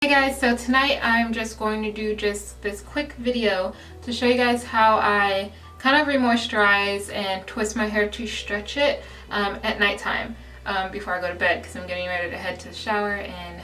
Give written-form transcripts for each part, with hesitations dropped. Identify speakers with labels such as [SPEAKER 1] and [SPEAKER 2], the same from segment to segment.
[SPEAKER 1] Hey guys, so tonight I'm just going to do just this quick video to show you guys how I kind of re-moisturize and twist my hair to stretch it at nighttime before I go to bed, because I'm getting ready to head to the shower and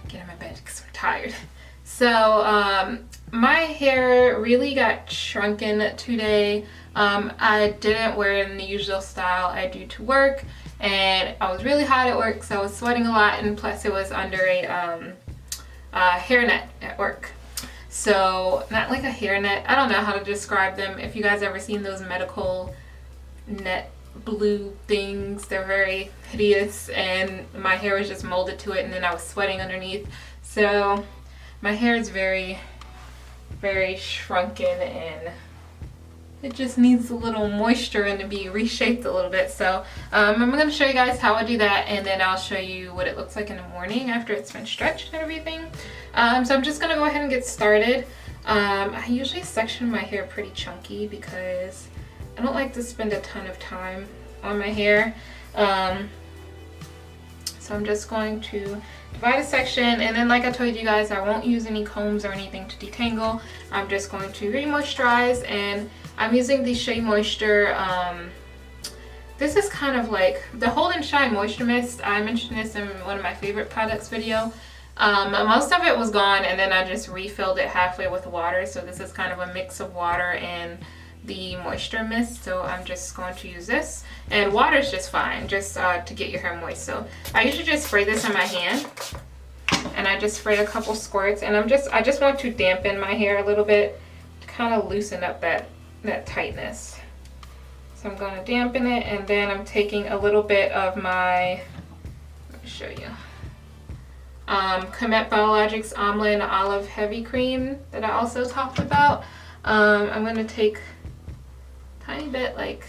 [SPEAKER 1] get in my bed because I'm tired. So my hair really got shrunken today. I didn't wear it in the usual style I do to work, and I was really hot at work, so I was sweating a lot, and plus it was under a hairnet at work. So not like a hairnet, I don't know how to describe them. If you guys ever seen those medical net blue things, they're very hideous, and my hair was just molded to it, and then I was sweating underneath. So my hair is very shrunken, and it just needs a little moisture and to be reshaped a little bit. So I'm going to show you guys how I do that, and then I'll show you what it looks like in the morning after it's been stretched and everything. So I'm just going to go ahead and get started. I usually section my hair pretty chunky because I don't like to spend a ton of time on my hair. So I'm just going to divide a section, and then like I told you guys, I won't use any combs or anything to detangle. I'm just going to re-moisturize, and I'm using the Shea Moisture. This is kind of like the Hold and Shine Moisture Mist. I mentioned this in one of my favorite products video. Most of it was gone, and then I just refilled it halfway with water. So this is kind of a mix of water and the moisture mist. So I'm just going to use this, and water is just fine, just to get your hair moist. So I usually just spray this in my hand, and I just spray a couple squirts, and I just want to dampen my hair a little bit to kind of loosen up that tightness. So I'm going to dampen it, and then I'm taking a little bit of my, let me show you, Cont Biologics Amla and Olive Heavy Cream that I also talked about. I'm going to take a tiny bit, like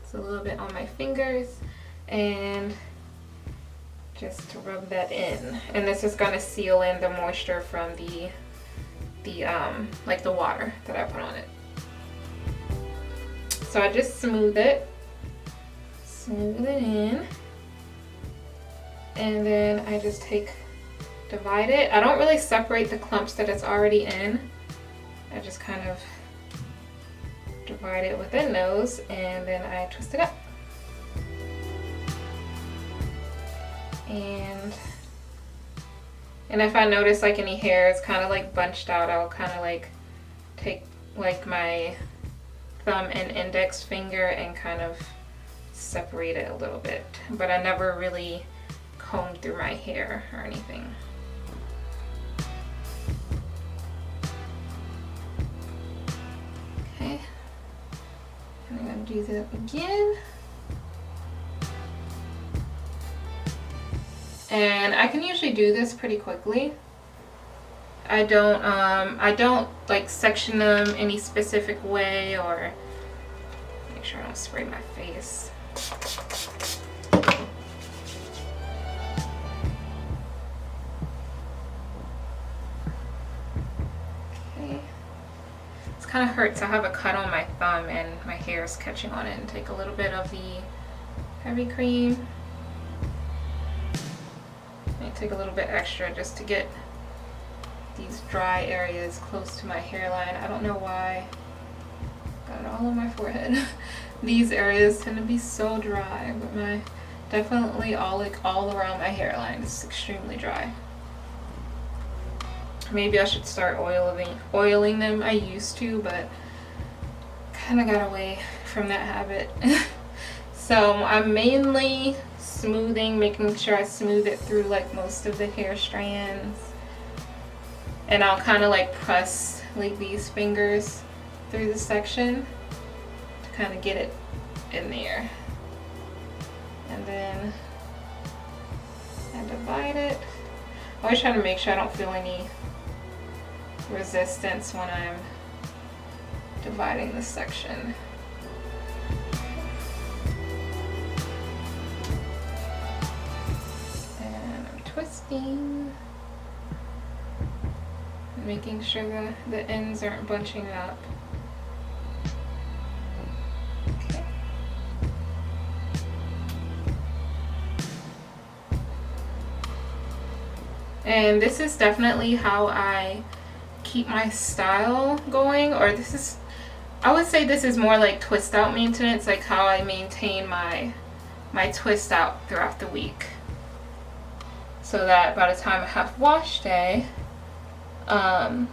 [SPEAKER 1] it's a little bit on my fingers, and just to rub that in. And this is going to seal in the moisture from the like the water that I put on it. So I just smooth it in, and then I just divide it. I don't really separate the clumps that it's already in. I just kind of divide it within those, and then I twist it up. And if I notice like any hair is kind of like bunched out, I'll kind of like take like my thumb and index finger and kind of separate it a little bit, but I never really comb through my hair or anything. Okay, and I'm going to do that again. And I can usually do this pretty quickly. I don't like section them any specific way, or make sure I don't spray my face. Okay. This kind of hurts. I have a cut on my thumb, and my hair is catching on it. And take a little bit of the heavy cream. I take a little bit extra just to get these dry areas close to my hairline. I don't know why. Got it all on my forehead. These areas tend to be so dry, but definitely all around my hairline is extremely dry. Maybe I should start oiling them. I used to, but kind of got away from that habit. So I'm mainly smoothing, making sure I smooth it through like most of the hair strands. And I'll kind of like press like these fingers through the section to kind of get it in there. And then I divide it. I always try to make sure I don't feel any resistance when I'm dividing the section. And I'm twisting, making sure the ends aren't bunching up. Okay. And this is definitely how I keep my style going, or I would say this is more like twist out maintenance, like how I maintain my twist out throughout the week, so that by the time I have wash day, my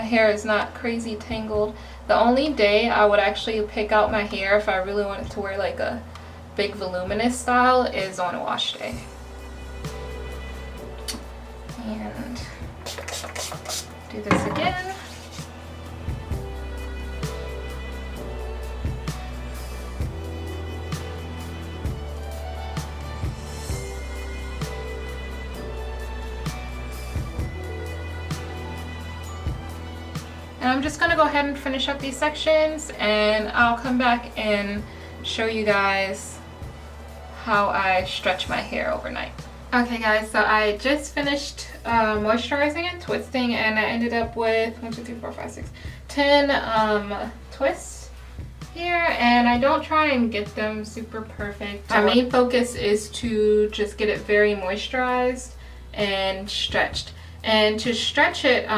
[SPEAKER 1] hair is not crazy tangled. The only day I would actually pick out my hair if I really wanted to wear like a big voluminous style is on a wash day. And do this again. And I'm just gonna go ahead and finish up these sections, and I'll come back and show you guys how I stretch my hair overnight. Okay guys, so I just finished moisturizing and twisting, and I ended up with 1, 2, 3, 4, 5, 6, 10 twists here, and I don't try and get them super perfect. My main focus is to just get it very moisturized and stretched. And to stretch it,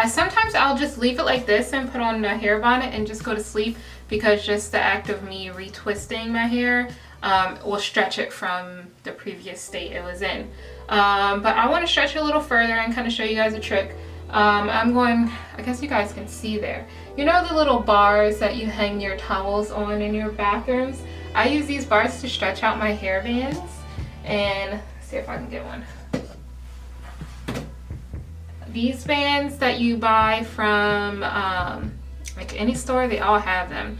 [SPEAKER 1] sometimes I'll just leave it like this and put on a hair bonnet and just go to sleep, because just the act of me retwisting my hair will stretch it from the previous state it was in. But I want to stretch it a little further and kind of show you guys a trick. I guess you guys can see there. You know the little bars that you hang your towels on in your bathrooms? I use these bars to stretch out my hair bands, and see if I can get one. These bands that you buy from like any store, they all have them.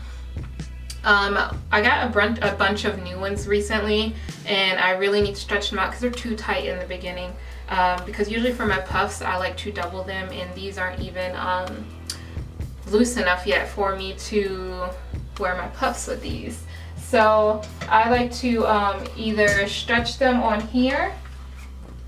[SPEAKER 1] I got a bunch of new ones recently, and I really need to stretch them out because they're too tight in the beginning. Because usually for my puffs, I like to double them, and these aren't even loose enough yet for me to wear my puffs with these. So I like to either stretch them on here,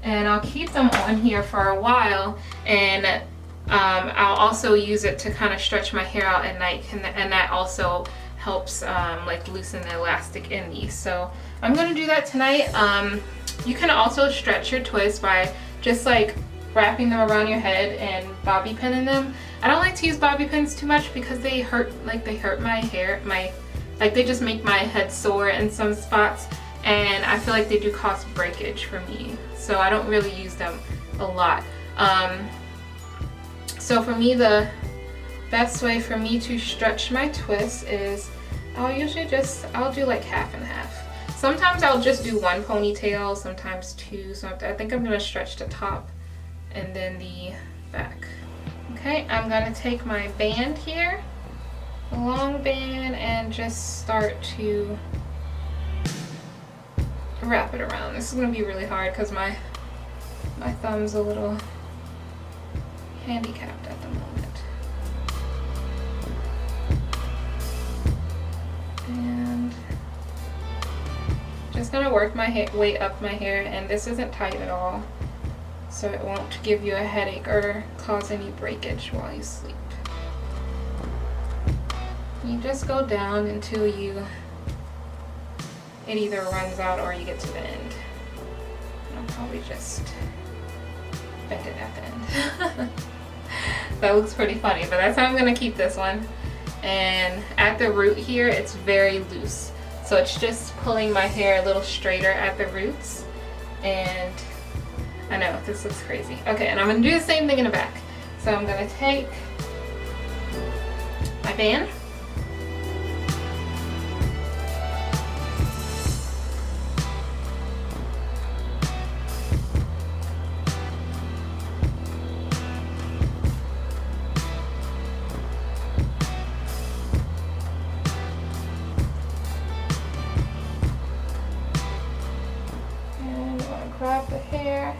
[SPEAKER 1] and I'll keep them on here for a while, and I'll also use it to kind of stretch my hair out at night, and that also helps like loosen the elastic in these. So I'm going to do that tonight. You can also stretch your twists by just like wrapping them around your head and bobby pinning them. I don't like to use bobby pins too much because they hurt my hair, like they just make my head sore in some spots, and I feel like they do cause breakage for me, so I don't really use them a lot. So for me, the best way for me to stretch my twists is I'll do like half and half. Sometimes I'll just do one ponytail, sometimes two, so I think I'm gonna stretch the top and then the back. Okay, I'm gonna take my band here, a long band, and just start to wrap it around. This is gonna be really hard because my thumb's a little handicapped at the moment. And just gonna work my way up my hair, and this isn't tight at all, so it won't give you a headache or cause any breakage while you sleep. You just go down until it either runs out or you get to the end. And I'll probably just bend it at the end. That looks pretty funny, but that's how I'm gonna keep this one. And at the root here, it's very loose. So it's just pulling my hair a little straighter at the roots. And I know, this looks crazy. Okay, and I'm gonna do the same thing in the back. So I'm gonna take my band. Grab the hair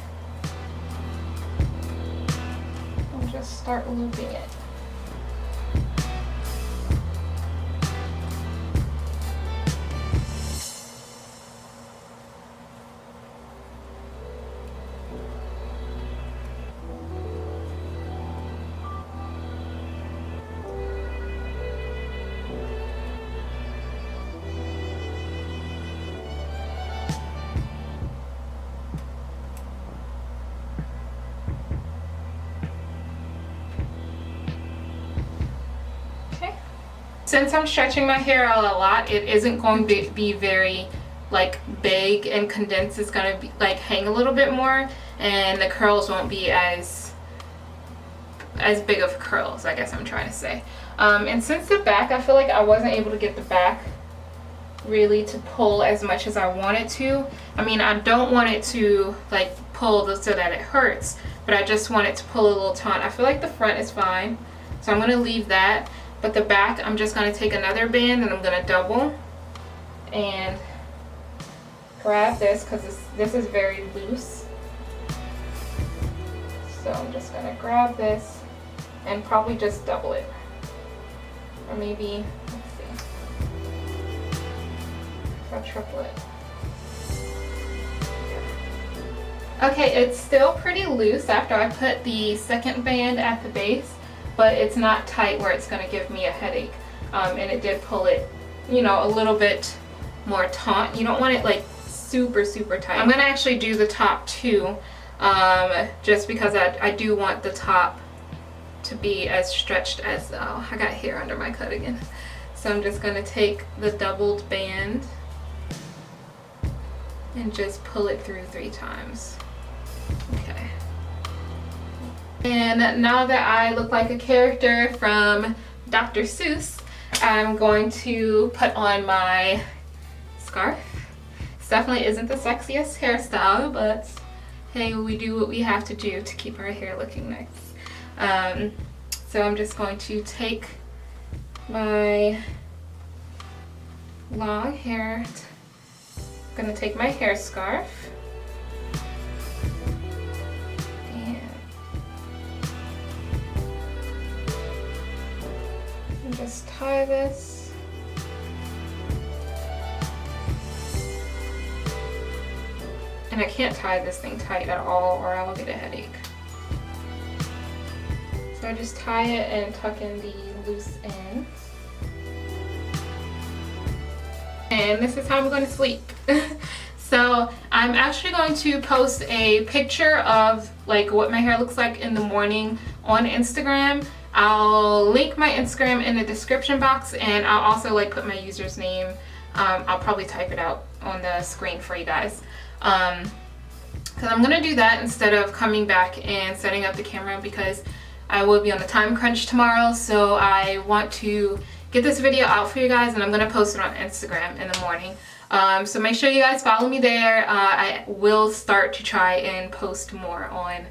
[SPEAKER 1] and just start looping it. Since I'm stretching my hair out a lot, it isn't going to be very like big and condensed. It's going to be like hang a little bit more, and the curls won't be as big of curls, I guess I'm trying to say. And since the back, I feel like I wasn't able to get the back really to pull as much as I wanted to. I mean, I don't want it to like pull so that it hurts, but I just want it to pull a little taut. I feel like the front is fine, so I'm going to leave that. But the back, I'm just going to take another band and I'm going to double and grab this because this is very loose. So I'm just going to grab this and probably just double it. Or maybe, let's see, if I triple it. Okay, it's still pretty loose after I put the second band at the base, but it's not tight where it's going to give me a headache. And it did pull it, you know, a little bit more taut. You don't want it like super tight. I'm going to actually do the top too, just because I do want the top to be as stretched as, oh, I got hair under my cut again. So I'm just going to take the doubled band and just pull it through 3 times. Okay. And now that I look like a character from Dr. Seuss, I'm going to put on my scarf. This definitely isn't the sexiest hairstyle, but hey, we do what we have to do to keep our hair looking nice. So I'm just going to take my long hair, I'm going to take my hair scarf, and just tie this. And I can't tie this thing tight at all or I will get a headache. So I just tie it and tuck in the loose ends. And this is how I'm going to sleep. So I'm actually going to post a picture of like what my hair looks like in the morning on Instagram. I'll link my Instagram in the description box, and I'll also like put my user's name. I'll probably type it out on the screen for you guys. Because I'm going to do that instead of coming back and setting up the camera, because I will be on a time crunch tomorrow. So I want to get this video out for you guys, and I'm going to post it on Instagram in the morning. So make sure you guys follow me there. I will start to try and post more on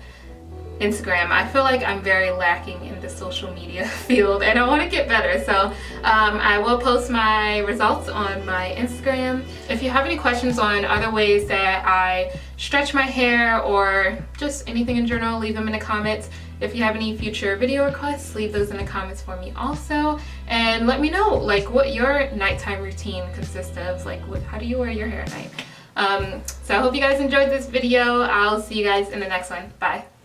[SPEAKER 1] Instagram. I feel like I'm very lacking in the social media field and I want to get better. So I will post my results on my Instagram. If you have any questions on other ways that I stretch my hair or just anything in general, leave them in the comments. If you have any future video requests, leave those in the comments for me also. And let me know like what your nighttime routine consists of. Like how do you wear your hair at night? So I hope you guys enjoyed this video. I'll see you guys in the next one. Bye.